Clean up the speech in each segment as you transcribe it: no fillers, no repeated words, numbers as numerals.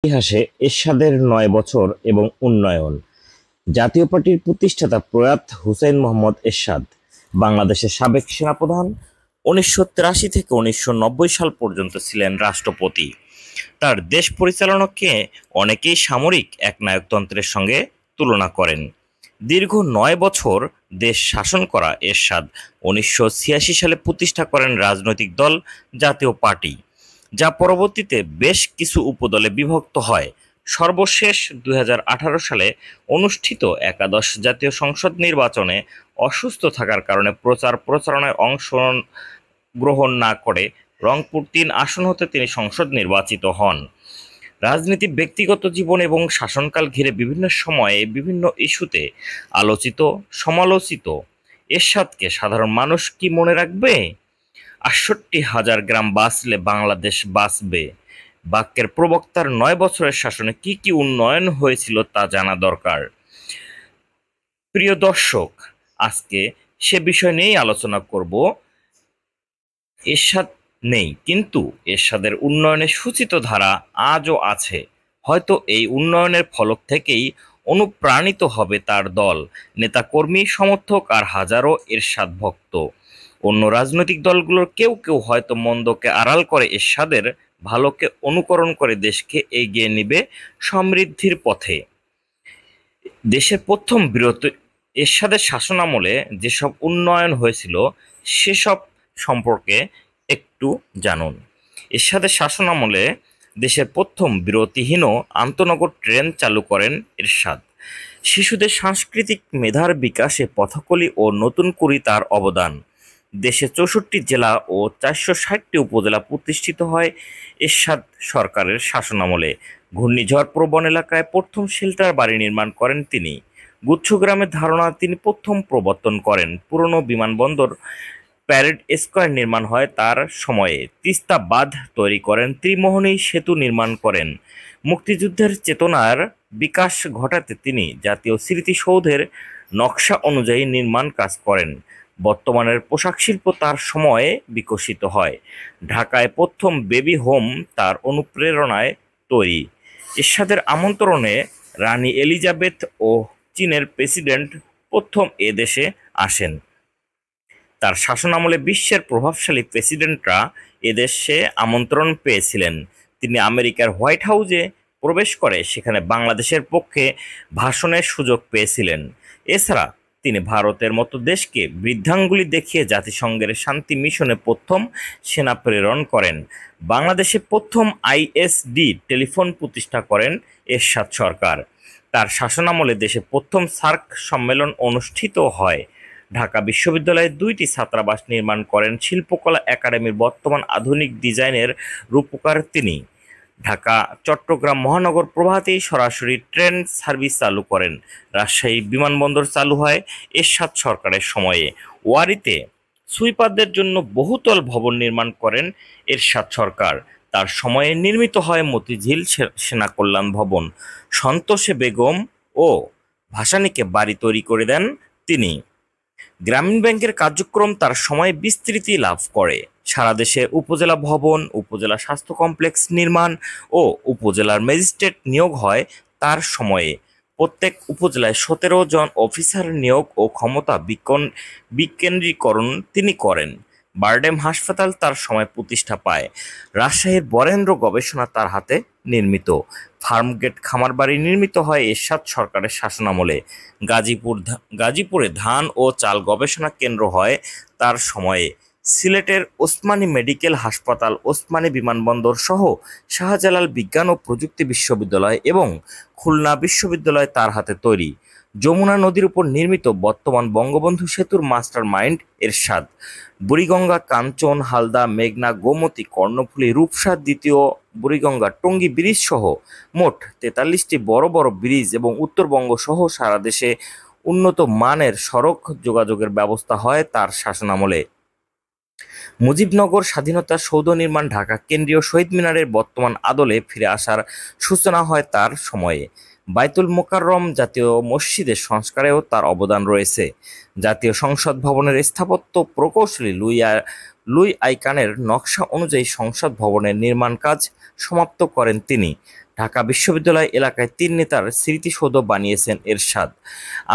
ইতিহাসে এরশাদের ৯ বছর এবং উন্নয়ন। জাতীয় পার্টির প্রতিষ্ঠাতা প্রয়াত হুসাইন মোহাম্মদ এরশাদ বাংলাদেশের সাবেক সেনাপ্রধান। ১৯৮৩ থেকে ১৯৯০ সাল পর্যন্ত ছিলেন রাষ্ট্রপতি। তার দেশ পরিচালনাকে অনেকেই সামরিক একনায়কতন্ত্রের সঙ্গে তুলনা করেন। দীর্ঘ ৯ বছর দেশ শাসন করা এরশাদ ১৯৮৬ সালে প্রতিষ্ঠা করেন রাজনৈতিক দল জাতীয় পার্টি, যা পরবর্তীতে বেশ কিছু উপদলে বিভক্ত হয়। সর্বশেষ ২০১৮ সালে অনুষ্ঠিত একাদশ জাতীয় সংসদ নির্বাচনে অসুস্থ থাকার কারণে প্রচারণায় অংশগ্রহণ না করে রংপুর ৩ আসন হতে তিনি সংসদ নির্বাচিত হন। রাজনীতি, ব্যক্তিগত জীবন এবং শাসনকাল ঘিরে বিভিন্ন সময়ে বিভিন্ন ইস্যুতে আলোচিত সমালোচিত এরশাদকে সাধারণ মানুষ কি মনে রাখবে? ৬৮,০০০ গ্রাম বাঁচলে বাংলাদেশ বাঁচবে বাক্যের প্রবক্তার ৯ বছরের শাসনে কি কি উন্নয়ন হয়েছিল তা জানা দরকার। প্রিয় দর্শক, আজকে সে বিষয় নিয়েই আলোচনা করব। এরশাদ নেই, কিন্তু এরশাদের উন্নয়নের সূচিত ধারা আজও আছে। হয়তো এই উন্নয়নের ফলক থেকেই অনুপ্রাণিত হবে তার দল, নেতাকর্মী, সমর্থক আর হাজারো এরশাদ ভক্ত। অন্য রাজনৈতিক দলগুলোর কেউ কেউ হয়তো মন্দকে আড়াল করে এরশাদের ভালোকে অনুকরণ করে দেশকে এগিয়ে নিবে সমৃদ্ধির পথে। দেশের প্রথম বিরতি এরশাদের শাসনামলে যেসব উন্নয়ন হয়েছিল সেসব সম্পর্কে একটু জানুন। এরশাদের শাসনামলে দেশের প্রথম বিরতিহীন আন্তনগর ট্রেন চালু করেন এরশাদ। শিশুদের সাংস্কৃতিক মেধার বিকাশে পথকলি ও নতুন কুড়ি তার অবদান। দেশে ৬৪ জেলা ও ৪৬০টি উপজেলা প্রতিষ্ঠিত হয় এরশাদ সরকারের শাসনামলে। ঘূর্ণিঝড় প্রবণ এলাকায় প্রথম শেল্টার বাড়ি নির্মাণ করেন তিনি। গুচ্ছগ্রামের ধারণা তিনি প্রথম প্রবর্তন করেন। পুরনো বিমানবন্দর প্যারেড স্কয়ার নির্মাণ হয় তার সময়ে। তিস্তা বাঁধ তৈরি করেন, ত্রিমোহনী সেতু নির্মাণ করেন। মুক্তিযুদ্ধের চেতনার বিকাশ ঘটাতে তিনি জাতীয় স্মৃতিসৌধের নকশা অনুযায়ী নির্মাণ কাজ করেন। বর্তমানের পোশাক শিল্প তার সময়ে বিকশিত হয়। ঢাকায় প্রথম বেবি হোম তার অনুপ্রেরণায় তৈরি। এরশাদের আমন্ত্রণে রানী এলিজাবেথ ও চীনের প্রেসিডেন্ট প্রথম এ দেশে আসেন। তার শাসনামলে বিশ্বের প্রভাবশালী প্রেসিডেন্টরা এদেশে আমন্ত্রণ পেয়েছিলেন। তিনি আমেরিকার হোয়াইট হাউসে প্রবেশ করে সেখানে বাংলাদেশের পক্ষে ভাষণের সুযোগ পেয়েছিলেন। এছাড়া তিনি ভারতের মতো দেশকে বৃদ্ধাঙ্গুলি দেখিয়ে জাতিসংঘের শান্তি মিশনে প্রথম সেনা প্রেরণ করেন। বাংলাদেশে প্রথম আইএসডি টেলিফোন প্রতিষ্ঠা করেন এরশাদ সরকার। তার শাসনামলে দেশে প্রথম সার্ক সম্মেলন অনুষ্ঠিত হয়। ঢাকা বিশ্ববিদ্যালয়ে ২টি ছাত্রাবাস নির্মাণ করেন। শিল্পকলা একাডেমির বর্তমান আধুনিক ডিজাইনের রূপকার তিনি। ঢাকা চট্টগ্রাম মহানগর প্রভাতেই সরাসরি ট্রেন সার্ভিস চালু করেন। রাজশাহী বিমানবন্দর চালু হয় এরশাদ সরকারের সময়ে। ওয়ারীতে সুইপারদের জন্য বহুতল ভবন নির্মাণ করেন এরশাদ সরকার। তার সময়ে নির্মিত হয় মতিঝিল সেনা কল্যাণ ভবন। সন্তোষে বেগম ও ভাসানীকে বাড়ি তৈরি করে দেন তিনি। গ্রামীণ ব্যাংকের কার্যক্রম তার সময়ে বিস্তৃতি লাভ করে। সারা দেশে উপজেলা ভবন, উপজেলা স্বাস্থ্য কমপ্লেক্স নির্মাণ ও উপজেলার ম্যাজিস্ট্রেট নিয়োগ হয় তার সময়ে। প্রত্যেক উপজেলায় ১৭ জন অফিসার নিয়োগ ও ক্ষমতা বিকেন্দ্রীকরণ তিনি করেন। বারডেম হাসপাতাল তার সময় প্রতিষ্ঠা পায়। রাজশাহীর বরেন্দ্র গবেষণা তার হাতে নির্মিত। ফার্মগেট খামারবাড়ি নির্মিত হয় এরশাদ সরকারের শাসনামলে। গাজীপুরে ধান ও চাল গবেষণা কেন্দ্র হয় তার সময়ে। সিলেটের ওসমানী মেডিকেল হাসপাতাল, ওসমানী বিমানবন্দর সহ শাহজালাল বিজ্ঞান ও প্রযুক্তি বিশ্ববিদ্যালয় এবং খুলনা বিশ্ববিদ্যালয় তার হাতে তৈরি। যমুনা নদীর উপর নির্মিত বর্তমান বঙ্গবন্ধু সেতুর মাস্টার মাইন্ড এরশাদ। বুড়িগঙ্গা, কাঞ্চন, হালদা, মেঘনা, গোমতী, কর্ণফুলী, রূপসা, দ্বিতীয় বুড়িগঙ্গা, টঙ্গী ব্রিজ সহ মোট ৪৩টি বড় বড় ব্রিজ এবং উত্তরবঙ্গ সহ সারা দেশে উন্নত মানের সড়ক যোগাযোগের ব্যবস্থা হয় তার শাসনামলে। মুজিবনগর স্বাধীনতা সৌধ নির্মাণ, ঢাকা কেন্দ্রীয় শহীদ মিনারের বর্তমান আদলে ফিরে আসার সূচনা হয় তার সময়ে। বায়তুল মোকাররম জাতীয় মসজিদের সংস্কারেও তার অবদান রয়েছে। জাতীয় সংসদ ভবনের স্থাপত্য প্রকৌশলী লুই আইকানের নকশা অনুযায়ী সংসদ ভবনের নির্মাণ কাজ সমাপ্ত করেন তিনি। ঢাকা বিশ্ববিদ্যালয় এলাকায় ৩ নেতার স্মৃতিসৌধ বানিয়েছেন এরশাদ।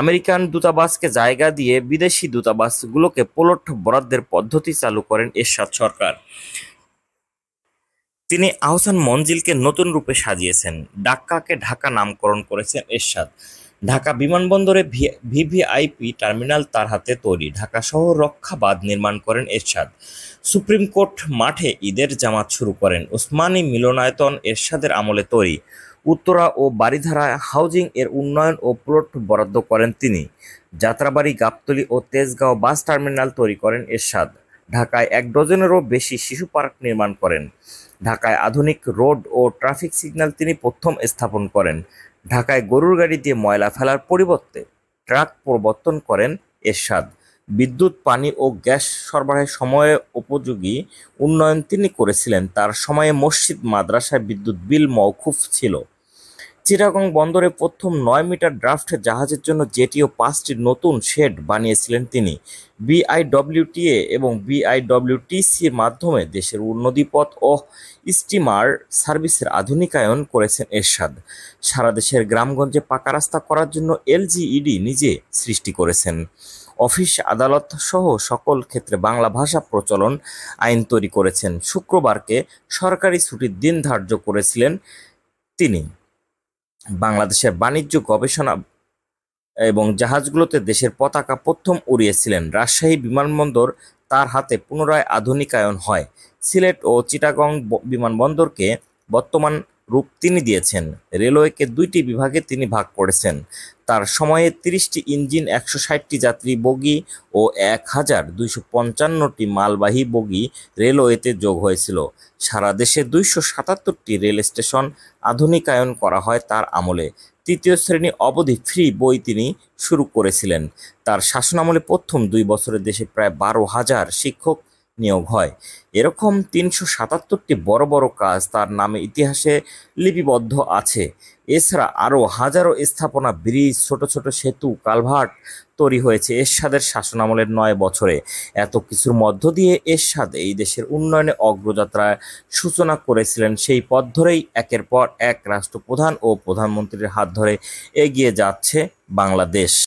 আমেরিকান দূতাবাসকে জায়গা দিয়ে বিদেশি দূতাবাসগুলোকে প্লট বরাদ্দের পদ্ধতি চালু করেন এরশাদ সরকার। তিনি আহসান মঞ্জিলকে নতুন রূপে সাজিয়েছেন। ডাক্কাকে ঢাকা নামকরণ করেছেন এরশাদ। ঢাকা বিমানবন্দরে ভিভিআইপি টার্মিনাল তার হাতে তৈরি। ঢাকা শহর রক্ষা বাঁধ নির্মাণ করেন এরশাদ। সুপ্রিম কোর্ট মাঠে ঈদের জামাত শুরু করেন। ওসমানী মিলনায়তন এরশাদের আমলে তৈরি। উত্তরা ও বারিধারা হাউজিং এর উন্নয়ন ও প্লট বরাদ্দ করেন তিনি। যাত্রাবাড়ি, গাবতলী ও তেজগাঁও বাস টার্মিনাল তৈরি করেন এরশাদ। ঢাকায় ১ ডজনেরও বেশি শিশু পার্ক নির্মাণ করেন। ঢাকায় আধুনিক রোড ও ট্রাফিক সিগন্যাল তিনি প্রথম স্থাপন করেন। ঢাকায় গরুর গাড়ি দিয়ে ময়লা ফেলার পরিবর্তে ট্রাক প্রবর্তন করেন এরশাদ। বিদ্যুৎ, পানি ও গ্যাস সরবরাহের সময়ে উপযোগী উন্নয়ন তিনি করেছিলেন। তার সময়ে মসজিদ, মাদ্রাসায় বিদ্যুৎ বিল মওকুফ ছিল। চিটাগং বন্দরে প্রথম ৯ মিটার ড্রাফট জাহাজের জন্য জেটি ও ৫টি নতুন শেড বানিয়েছিলেন তিনি। বিআইডব্লিউটিএ এবং বিআইডব্লিউটিসির মাধ্যমে দেশের নদীপথ ও স্টিমার সার্ভিসের আধুনিকায়ন করেছেন এরশাদ। সারা দেশের গ্রামগঞ্জে পাকা রাস্তা করার জন্য এলজিইডি নিজে সৃষ্টি করেছেন। অফিস, আদালত সহ সকল ক্ষেত্রে বাংলা ভাষা প্রচলন আইন তৈরি করেছেন। শুক্রবারকে সরকারি ছুটির দিন ধার্য করেছিলেন তিনি। বাংলাদেশের বাণিজ্য, গবেষণা এবং জাহাজগুলোতে দেশের পতাকা প্রথম উড়িয়েছিলেন। রাজশাহী বিমানবন্দর তার হাতে পুনরায় আধুনিকায়ন হয়। সিলেট ও চিটাগং বিমানবন্দরকে বর্তমান রূপ তিনি দিয়েছেন। রেলওয়েকে ২টি বিভাগে তিনি ভাগ করেছেন। তার সময়ে ৩০টি ইঞ্জিন, ১৬০টি যাত্রী বগি ও ১,২৫৫টি মালবাহী বগি রেলওয়েতে যোগ হয়েছিল। সারা দেশে ২৭৭টি রেল স্টেশন আধুনিকায়ন করা হয় তার আমলে। ৩য় শ্রেণী অবধি ফ্রি বই তিনি শুরু করেছিলেন। তার শাসনামলে প্রথম ২ বছরে দেশে প্রায় ১২,০০০ শিক্ষক নিয়োগ হয়। এরকম ৩৭৭টি বড় বড় কাজ তার নামে ইতিহাসে লিপিবদ্ধ আছে। এছাড়া আরও হাজারো স্থাপনা, ব্রিজ, ছোট ছোট সেতু, কালভার্ট তৈরি হয়েছে এরশাদের শাসনামলের ৯ বছরে। এত কিছুর মধ্য দিয়ে এরশাদ এই দেশের উন্নয়নে অগ্রযাত্রার সূচনা করেছিলেন। সেই পথ ধরেই একের পর এক রাষ্ট্রপ্রধান ও প্রধানমন্ত্রীর হাত ধরে এগিয়ে যাচ্ছে বাংলাদেশ।